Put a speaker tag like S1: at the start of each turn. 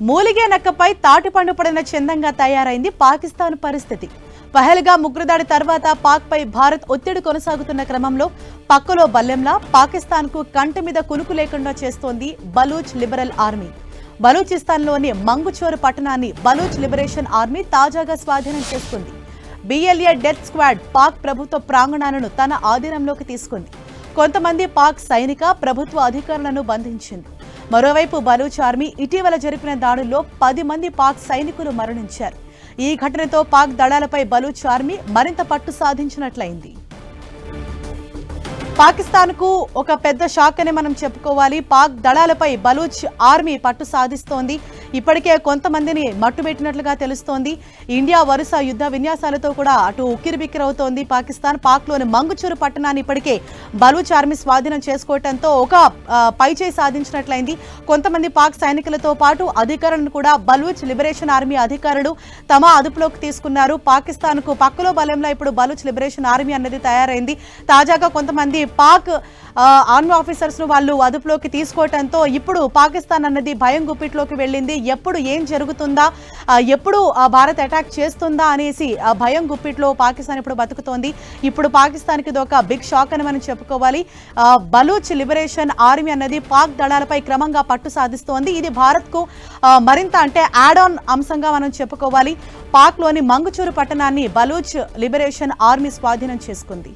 S1: మూలిగే నక్కపై తాటిపండు పడిన చందంగా తయారైంది పాకిస్తాన్ పరిస్థితి. పహల్గా ముగ్గురుదాడి తర్వాత పాక్పై భారత్ ఒత్తిడి కొనసాగుతున్న క్రమంలో పక్కలో బల్లెంలా పాకిస్తాన్కు కంటి మీద కునుకు లేకుండా చేస్తోంది బలూచ్ లిబరల్ ఆర్మీ. బలూచిస్తాన్లోని మంగుచోర్ పట్టణాన్ని బలూచ్ లిబరేషన్ ఆర్మీ తాజాగా స్వాధీనం చేసుకుంది. BLA డెత్ స్క్వాడ్ పాక్ ప్రభుత్వ ప్రాంగణాలను తన ఆధీనంలోకి తీసుకుంది. కొంతమంది పాక్ సైనిక ప్రభుత్వ అధికారులను బంధించింది. మరోవైపు బలూచ్ ఆర్మీ ఇటీవల జరిపిన దాడుల్లో 10 మంది పాక్ సైనికులు మరణించారు. ఈ ఘటనతో పాక్ దళాలపై బలూచ్ ఆర్మీ మరింత పట్టు సాధించినట్లయింది. పాకిస్తాన్కు ఒక పెద్ద షాక్ అని మనం చెప్పుకోవాలి. పాక్ దళాలపై బలూచ్ ఆర్మీ పట్టు సాధిస్తోంది. ఇప్పటికే కొంతమందిని మట్టుబెట్టినట్లుగా తెలుస్తోంది. ఇండియా వరుస యుద్ధ విన్యాసాలతో కూడా అటు ఉక్కిరిబిక్కిరవుతోంది పాకిస్తాన్. పాక్లోని మంగుచూరు పట్టణాన్ని ఇప్పటికే బలూచ్ ఆర్మీ స్వాధీనం చేసుకోవడంతో ఒక పైచేయి సాధించినట్లయింది. కొంతమంది పాక్ సైనికులతో పాటు అధికారులను కూడా బలూచ్ లిబరేషన్ ఆర్మీ అధికారులు తమ అదుపులోకి తీసుకున్నారు. పాకిస్తాన్కు పక్కలో బలంలో ఇప్పుడు బలూచ్ లిబరేషన్ ఆర్మీ అన్నది తయారైంది. తాజాగా కొంతమంది పాక్ ఆర్మీ ఆఫీసర్స్ ను వాళ్ళు అదుపులోకి తీసుకోవడంతో ఇప్పుడు పాకిస్తాన్ అన్నది భయం గుప్పిట్లోకి వెళ్ళింది. ఎప్పుడు ఏం జరుగుతుందా, ఎప్పుడు భారత్ అటాక్ చేస్తుందా అనేసి భయం గుప్పిట్లో పాకిస్తాన్ ఇప్పుడు బతుకుతోంది. ఇప్పుడు పాకిస్తాన్కి ఇది ఒక బిగ్ షాక్ అని మనం చెప్పుకోవాలి. బలూచ్ లిబరేషన్ ఆర్మీ అన్నది పాక్ దళాలపై క్రమంగా పట్టు సాధిస్తోంది. ఇది భారత్కు మరింత అంటే యాడ్ ఆన్ అంశంగా మనం చెప్పుకోవాలి. పాక్లోని మంగుచూరు పట్టణాన్ని బలూచ్ లిబరేషన్ ఆర్మీ స్వాధీనం చేసుకుంది.